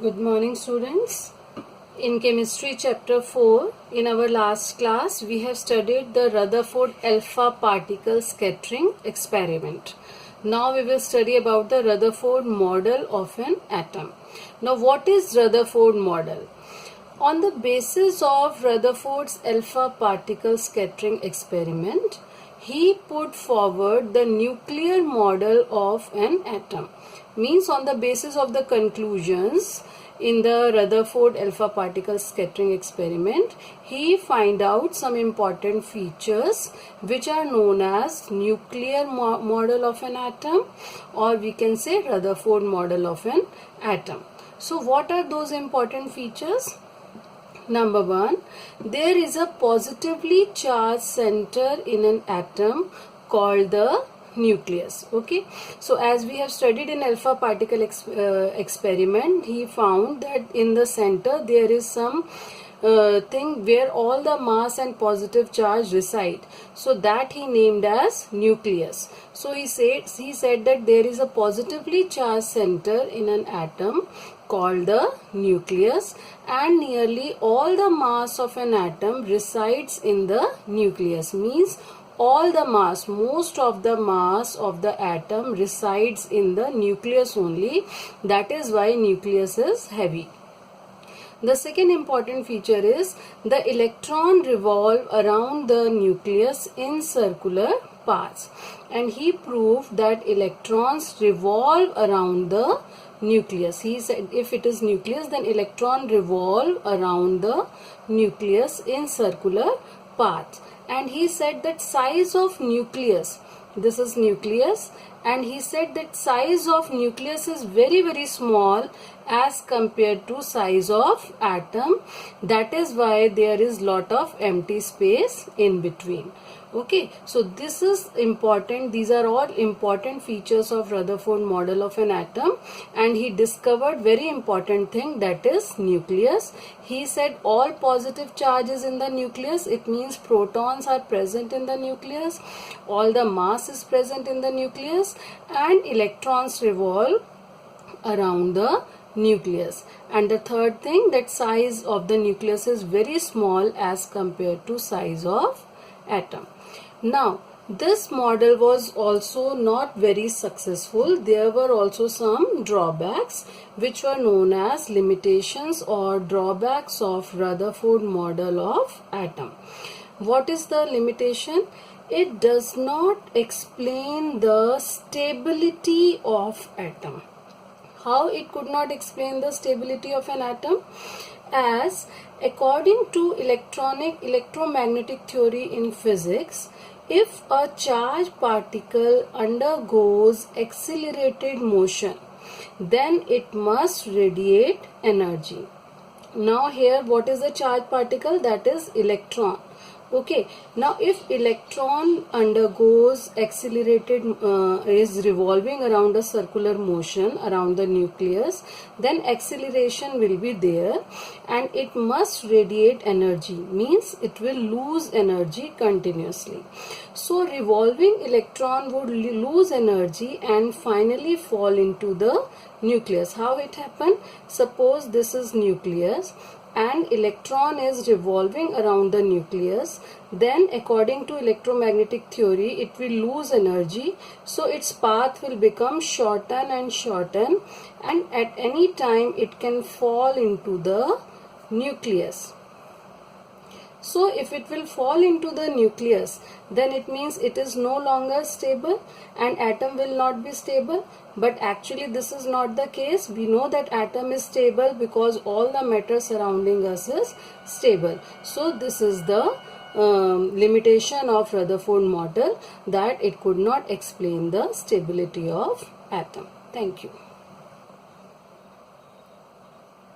Good morning, students. In chemistry chapter 4, in our last class, we have studied the Rutherford alpha particle scattering experiment. Now we will study about the Rutherford model of an atom. Now what is Rutherford model? On the basis of Rutherford's alpha particle scattering experiment, he put forward the nuclear model of an atom. Means on the basis of the conclusions in the Rutherford alpha particle scattering experiment, he find out some important features which are known as nuclear model of an atom, or we can say Rutherford model of an atom. So what are those important features? Number 1, there is a positively charged center in an atom called the nucleus. Okay, so as we have studied in alpha particle experiment, he found that in the center there is some thing where all the mass and positive charge reside, so that he named as nucleus. So he said that there is a positively charged center in an atom called the nucleus, and nearly all the mass of an atom resides in the nucleus. Means all the mass, most of the mass of the atom resides in the nucleus only. That is why nucleus is heavy. The second important feature is the electron revolve around the nucleus in circular paths, and he proved that electrons revolve around the nucleus. He said if it is nucleus, then electron revolve around the nucleus in circular paths. And he said that size of nucleus, this is nucleus, and he said that size of nucleus is very small as compared to size of atom. That is why there is lot of empty space in between. Okay, so this is important. These are all important features of Rutherford model of an atom, and he discovered very important thing, that is nucleus. He said all positive charges in the nucleus, it means protons are present in the nucleus, all the mass is present in the nucleus, and electrons revolve around the nucleus. And the third thing, that size of the nucleus is very small as compared to size of atom. Now this model was also not very successful. There were also some drawbacks which were known as limitations or drawbacks of Rutherford model of atom. What is the limitation? It does not explain the stability of atom. How it could not explain the stability of an atom? As according to electromagnetic theory in physics, if a charged particle undergoes accelerated motion, then it must radiate energy. Now here, what is a charged particle? That is electron. Okay, now if electron undergoes accelerated, is revolving around a circular motion around the nucleus, then acceleration will be there and it must radiate energy, means it will lose energy continuously. So revolving electron would lose energy and finally fall into the nucleus. How it happened? Suppose this is nucleus and electron is revolving around the nucleus, then according to electromagnetic theory it will lose energy, so its path will become shorten and shorten, and at any time it can fall into the nucleus. So if it will fall into the nucleus, then it means it is no longer stable and atom will not be stable. But actually this is not the case. We know that atom is stable because all the matter surrounding us is stable. So this is the limitation of Rutherford model, that it could not explain the stability of atom. Thank you.